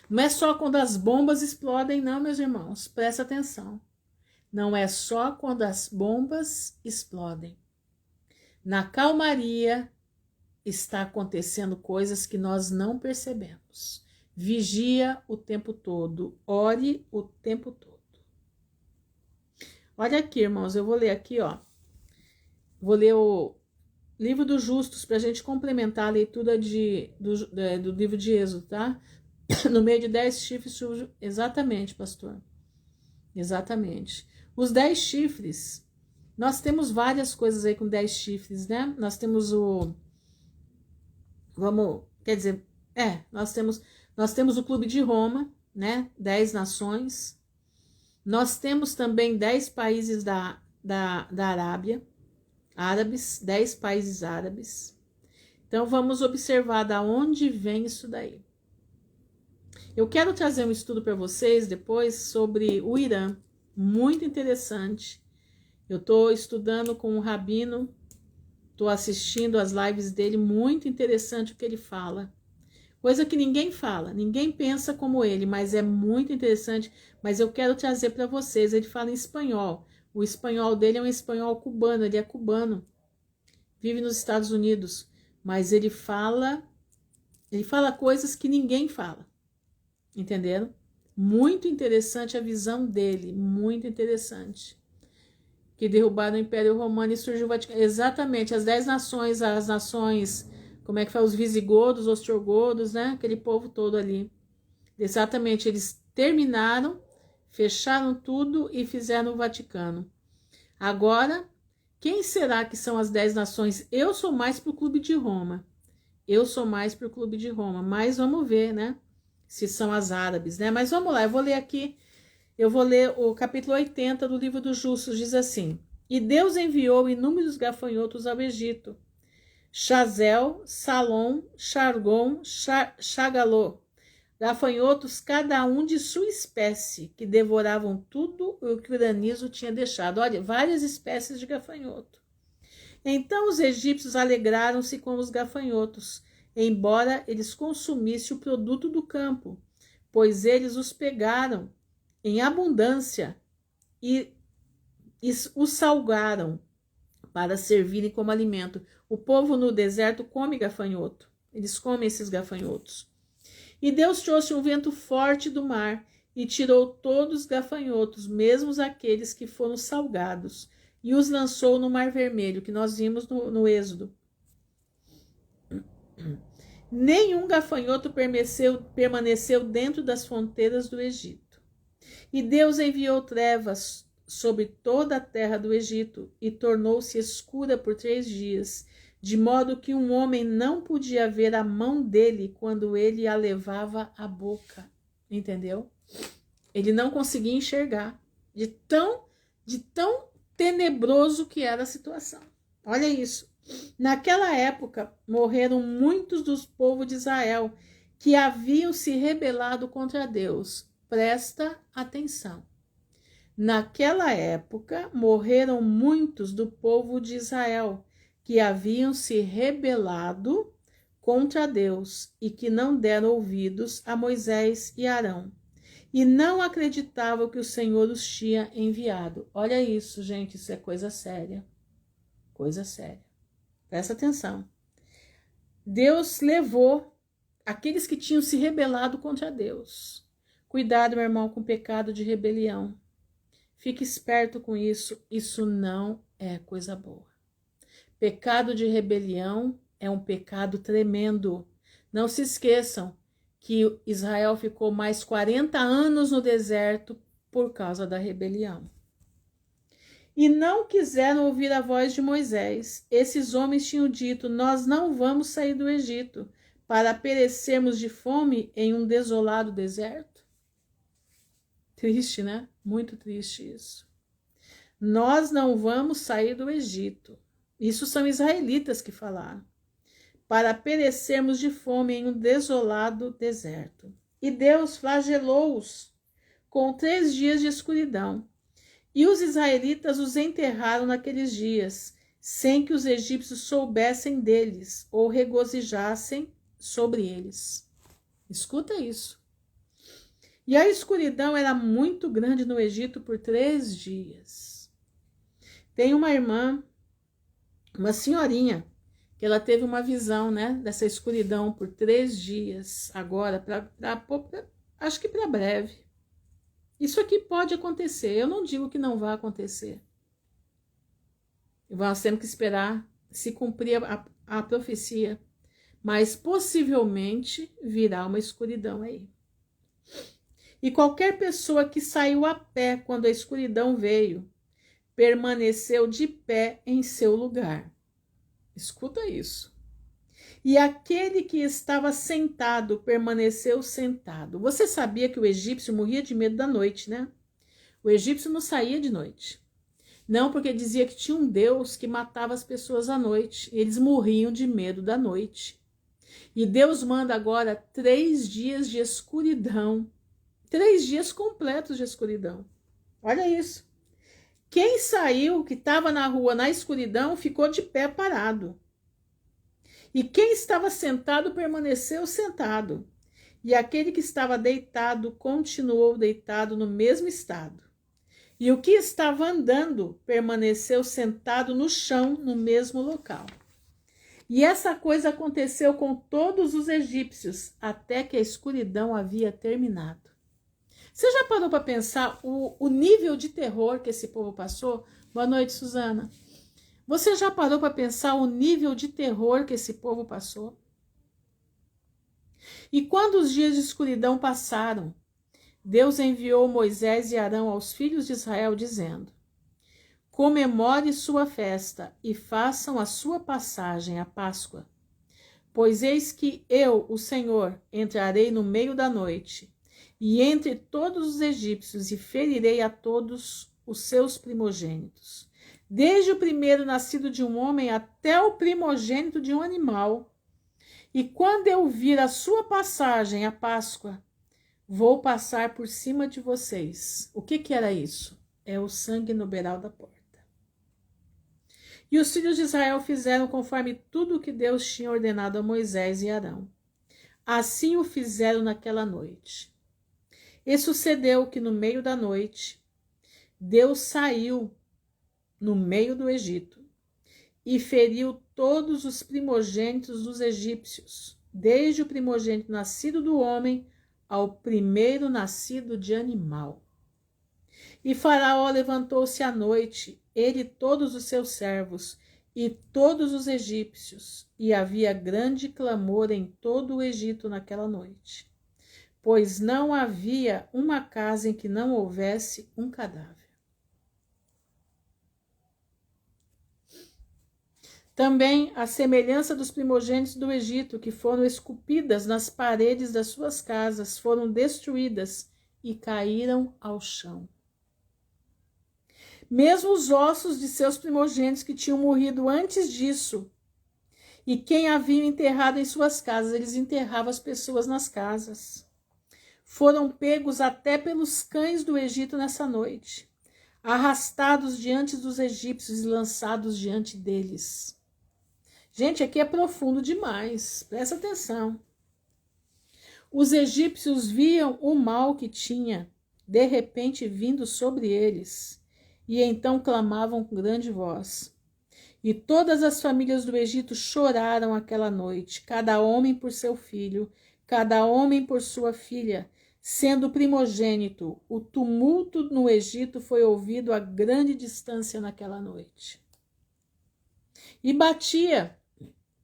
Não é só quando as bombas explodem, não, meus irmãos. Presta atenção. Não é só quando as bombas explodem. Na calmaria está acontecendo coisas que nós não percebemos. Vigia o tempo todo. Ore o tempo todo. Olha aqui, irmãos. Eu vou ler aqui, ó. Vou ler o Livro dos Justos para a gente complementar a leitura do livro de Êxodo, tá? No meio de 10 chifres surge... Exatamente, pastor. Exatamente. Os 10 chifres, nós temos várias coisas aí com 10 chifres, né? Nós temos nós temos o Clube de Roma, né? 10 nações. Nós temos também 10 países da Arábia, árabes, 10 países árabes. Então, vamos observar da onde vem isso daí. Eu quero trazer um estudo para vocês depois sobre o Irã, muito interessante. Eu estou estudando com um rabino, estou assistindo as lives dele, muito interessante o que ele fala. Coisa que ninguém fala, ninguém pensa como ele, mas é muito interessante. Mas eu quero trazer para vocês. Ele fala em espanhol. O espanhol dele é um espanhol cubano, ele é cubano, vive nos Estados Unidos, mas ele fala coisas que ninguém fala, entenderam? Muito interessante a visão dele, muito interessante. Que derrubaram o Império Romano e surgiu o Vaticano. Exatamente, as 10 nações, as nações, como é que fala, os visigodos, os ostrogodos, né? Aquele povo todo ali. Exatamente, eles terminaram, fecharam tudo e fizeram o Vaticano. Agora, quem será que são as 10 nações? Eu sou mais pro Clube de Roma. Eu sou mais pro Clube de Roma, mas vamos ver, né? Se são as árabes, né? Mas vamos lá, eu vou ler aqui. Eu vou ler o capítulo 80 do livro dos Justos, diz assim: E Deus enviou inúmeros gafanhotos ao Egito, Chazel, Salom, Chargon, Chagalô, gafanhotos cada um de sua espécie, que devoravam tudo o que o granizo tinha deixado. Olha, várias espécies de gafanhoto. Então os egípcios alegraram-se com os gafanhotos, embora eles consumissem o produto do campo, pois eles os pegaram em abundância e os salgaram para servirem como alimento. O povo no deserto come gafanhoto, eles comem esses gafanhotos. E Deus trouxe um vento forte do mar e tirou todos os gafanhotos, mesmo aqueles que foram salgados, e os lançou no Mar Vermelho, que nós vimos no Êxodo. Nenhum gafanhoto permaneceu dentro das fronteiras do Egito. E Deus enviou trevas sobre toda a terra do Egito e tornou-se escura por 3 dias, de modo que um homem não podia ver a mão dele quando ele a levava à boca. Entendeu? Ele não conseguia enxergar de tão tenebroso que era a situação. Olha isso. Naquela época, morreram muitos dos povos de Israel que haviam se rebelado contra Deus. Presta atenção. Naquela época, morreram muitos do povo de Israel que haviam se rebelado contra Deus e que não deram ouvidos a Moisés e Arão, e não acreditavam que o Senhor os tinha enviado. Olha isso, gente, isso é coisa séria. Coisa séria. Presta atenção. Deus levou aqueles que tinham se rebelado contra Deus. Cuidado, meu irmão, com o pecado de rebelião. Fique esperto com isso. Isso não é coisa boa. Pecado de rebelião é um pecado tremendo. Não se esqueçam que Israel ficou mais 40 anos no deserto por causa da rebelião. E não quiseram ouvir a voz de Moisés. Esses homens tinham dito: nós não vamos sair do Egito para perecermos de fome em um desolado deserto. Triste, né? Muito triste isso. Nós não vamos sair do Egito. Isso são israelitas que falaram. Para perecermos de fome em um desolado deserto. E Deus flagelou-os com 3 dias de escuridão. E os israelitas os enterraram naqueles dias, sem que os egípcios soubessem deles ou regozijassem sobre eles. Escuta isso. E a escuridão era muito grande no Egito por 3 dias. Tem uma irmã, uma senhorinha, que ela teve uma visão, né, dessa escuridão por 3 dias, agora, acho que para breve. Isso aqui pode acontecer, eu não digo que não vai acontecer. Nós temos que esperar se cumprir a profecia, mas possivelmente virá uma escuridão aí. E qualquer pessoa que saiu a pé quando a escuridão veio, permaneceu de pé em seu lugar. Escuta isso. E aquele que estava sentado permaneceu sentado. Você sabia que o egípcio morria de medo da noite, né? O egípcio não saía de noite. Não, porque dizia que tinha um Deus que matava as pessoas à noite. Eles morriam de medo da noite. E Deus manda agora 3 dias de escuridão. 3 dias completos de escuridão. Olha isso. Quem saiu, que estava na rua na escuridão, ficou de pé parado. E quem estava sentado permaneceu sentado, e aquele que estava deitado continuou deitado no mesmo estado. E o que estava andando permaneceu sentado no chão, no mesmo local. E essa coisa aconteceu com todos os egípcios, até que a escuridão havia terminado. Você já parou para pensar o nível de terror que esse povo passou? Boa noite, Suzana. Você já parou para pensar o nível de terror que esse povo passou? E quando os dias de escuridão passaram, Deus enviou Moisés e Arão aos filhos de Israel, dizendo: comemore sua festa e façam a sua passagem, a Páscoa. Pois eis que eu, o Senhor, entrarei no meio da noite, e entre todos os egípcios, e ferirei a todos os seus primogênitos, desde o primeiro nascido de um homem até o primogênito de um animal. E quando eu vir a sua passagem, a Páscoa, vou passar por cima de vocês. O que era isso? É o sangue no beiral da porta. E os filhos de Israel fizeram conforme tudo o que Deus tinha ordenado a Moisés e Arão. Assim o fizeram naquela noite. E sucedeu que no meio da noite, Deus saiu no meio do Egito e feriu todos os primogênitos dos egípcios, desde o primogênito nascido do homem ao primeiro nascido de animal. E Faraó levantou-se à noite, ele e todos os seus servos, e todos os egípcios, e havia grande clamor em todo o Egito naquela noite, pois não havia uma casa em que não houvesse um cadáver. Também a semelhança dos primogênitos do Egito, que foram esculpidas nas paredes das suas casas, foram destruídas e caíram ao chão. Mesmo os ossos de seus primogênitos que tinham morrido antes disso, e quem haviam enterrado em suas casas, eles enterravam as pessoas nas casas, foram pegos até pelos cães do Egito nessa noite, arrastados diante dos egípcios e lançados diante deles. Gente, aqui é profundo demais, presta atenção. Os egípcios viam o mal que tinha, de repente, vindo sobre eles, e então clamavam com grande voz. E todas as famílias do Egito choraram aquela noite, cada homem por seu filho, cada homem por sua filha, sendo primogênito. O tumulto no Egito foi ouvido a grande distância naquela noite. E Batia,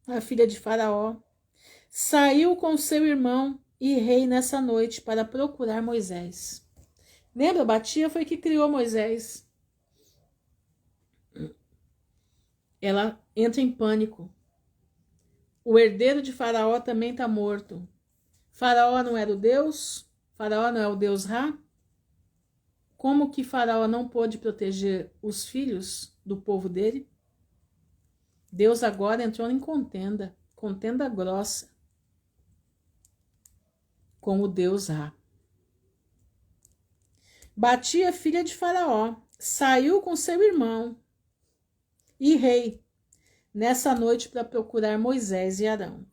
a filha de Faraó, saiu com seu irmão e rei nessa noite para procurar Moisés. Lembra, Batia foi que criou Moisés. Ela entra em pânico. O herdeiro de Faraó também está morto. Faraó não era o Deus? Faraó não é o Deus Ra? Como que Faraó não pôde proteger os filhos do povo dele? Deus agora entrou em contenda grossa com o Deus Ra. Batia, filha de Faraó, saiu com seu irmão e rei nessa noite para procurar Moisés e Arão.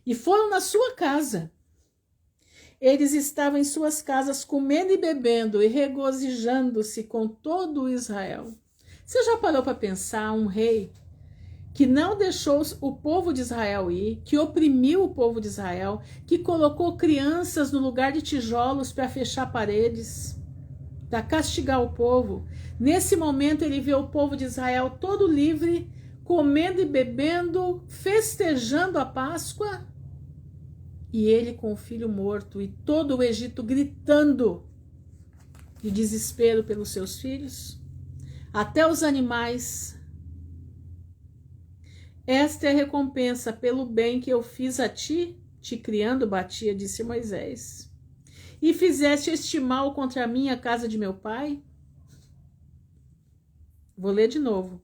E foram na sua casa. Eles estavam em suas casas comendo e bebendo e regozijando-se com todo o Israel. Você já parou para pensar um rei que não deixou o povo de Israel ir, que oprimiu o povo de Israel, que colocou crianças no lugar de tijolos para fechar paredes, para castigar o povo? Nesse momento ele vê o povo de Israel todo livre, comendo e bebendo, festejando a Páscoa, e ele com o filho morto, e todo o Egito gritando de desespero pelos seus filhos, até os animais. Esta é a recompensa pelo bem que eu fiz a ti, te criando, Batia, disse Moisés. E fizeste este mal contra mim, a casa de meu pai? Vou ler de novo.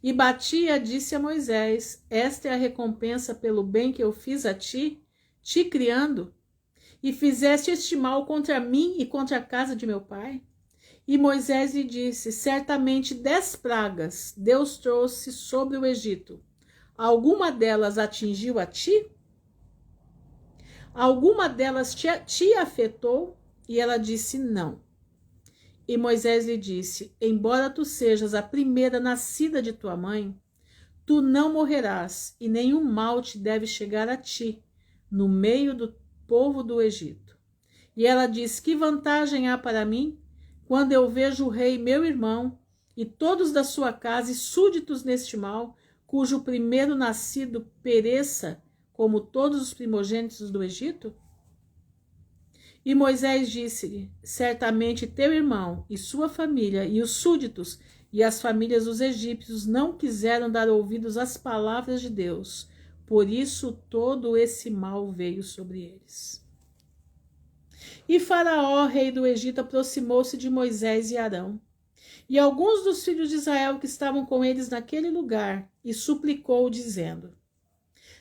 E Batia disse a Moisés: esta é a recompensa pelo bem que eu fiz a ti, te criando, e fizeste este mal contra mim e contra a casa de meu pai? E Moisés lhe disse: certamente 10 pragas Deus trouxe sobre o Egito, alguma delas atingiu a ti? Alguma delas te afetou? E ela disse, não. E Moisés lhe disse, embora tu sejas a primeira nascida de tua mãe, tu não morrerás, e nenhum mal te deve chegar a ti, no meio do povo do Egito. E ela disse, que vantagem há para mim, quando eu vejo o rei meu irmão, e todos da sua casa e súditos neste mal, cujo primeiro nascido pereça, como todos os primogênitos do Egito? E Moisés disse-lhe, certamente teu irmão e sua família e os súditos e as famílias dos egípcios não quiseram dar ouvidos às palavras de Deus, por isso todo esse mal veio sobre eles. E Faraó, rei do Egito, aproximou-se de Moisés e Arão, e alguns dos filhos de Israel que estavam com eles naquele lugar, e suplicou, dizendo,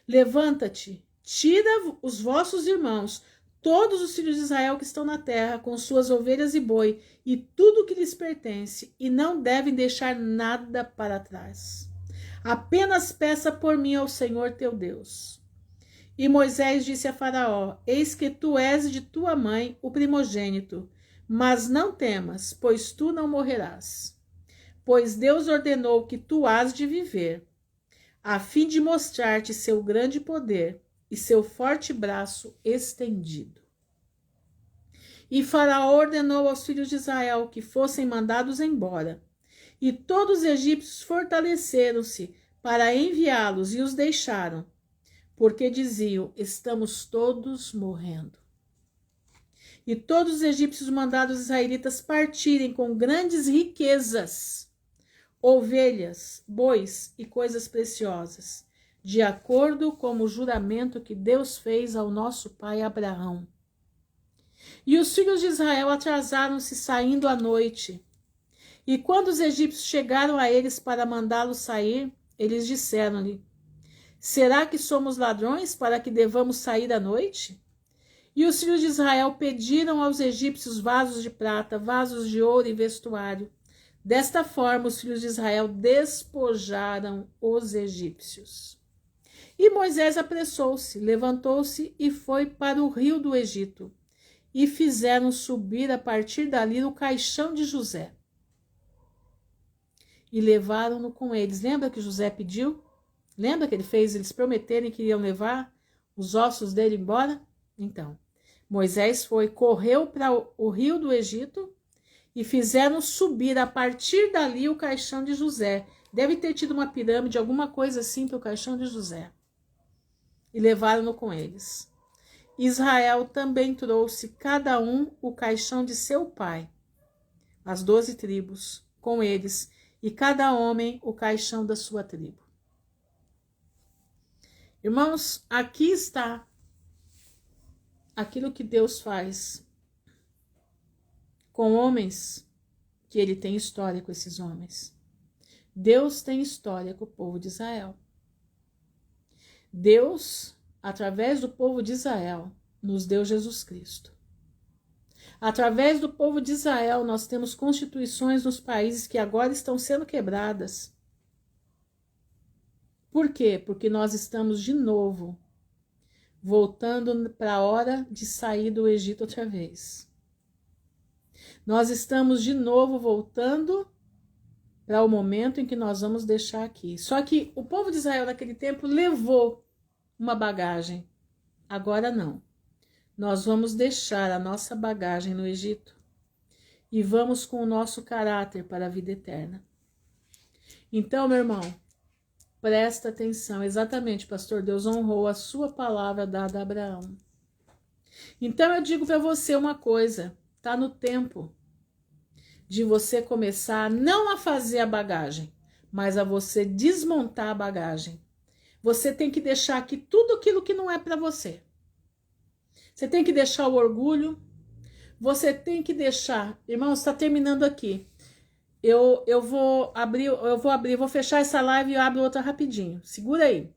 levanta-te, tira os vossos irmãos, todos os filhos de Israel que estão na terra, com suas ovelhas e boi, e tudo o que lhes pertence, e não devem deixar nada para trás. Apenas peça por mim ao Senhor teu Deus. E Moisés disse a Faraó, eis que tu és de tua mãe o primogênito, mas não temas, pois tu não morrerás. Pois Deus ordenou que tu hás de viver, a fim de mostrar-te seu grande poder e seu forte braço estendido. E Faraó ordenou aos filhos de Israel que fossem mandados embora. E todos os egípcios fortaleceram-se para enviá-los e os deixaram, porque diziam, estamos todos morrendo. E todos os egípcios mandaram os israelitas partirem com grandes riquezas, ovelhas, bois e coisas preciosas, de acordo com o juramento que Deus fez ao nosso pai Abraão. E os filhos de Israel atrasaram-se saindo à noite. E quando os egípcios chegaram a eles para mandá-los sair, eles disseram-lhe, será que somos ladrões para que devamos sair à noite? E os filhos de Israel pediram aos egípcios vasos de prata, vasos de ouro e vestuário. Desta forma, os filhos de Israel despojaram os egípcios. E Moisés apressou-se, levantou-se e foi para o rio do Egito. E fizeram subir a partir dali o caixão de José. E levaram-no com eles. Lembra que José pediu? Lembra que ele fez eles prometerem que iriam levar os ossos dele embora? Então, Moisés correu para o rio do Egito e fizeram subir a partir dali o caixão de José. Deve ter tido uma pirâmide, alguma coisa assim para o caixão de José. E levaram-no com eles. Israel também trouxe cada um o caixão de seu pai, as 12 tribos, com eles, e cada homem o caixão da sua tribo. Irmãos, aqui está aquilo que Deus faz com homens que ele tem história com esses homens. Deus tem história com o povo de Israel. Deus, através do povo de Israel, nos deu Jesus Cristo. Através do povo de Israel, nós temos constituições nos países que agora estão sendo quebradas. Por quê? Porque nós estamos de novo voltando para a hora de sair do Egito outra vez. Nós estamos de novo voltando para o momento em que nós vamos deixar aqui. Só que o povo de Israel naquele tempo levou uma bagagem. Agora não. Nós vamos deixar a nossa bagagem no Egito e vamos com o nosso caráter para a vida eterna. Então, meu irmão, presta atenção. Exatamente, pastor, Deus honrou a sua palavra dada a Abraão. Então eu digo para você uma coisa, está no tempo de você começar não a fazer a bagagem, mas a você desmontar a bagagem. Você tem que deixar aqui tudo aquilo que não é para você. Você tem que deixar o orgulho, você tem que deixar, irmão, está terminando aqui. Eu vou fechar essa live e eu abro outra rapidinho. Segura aí.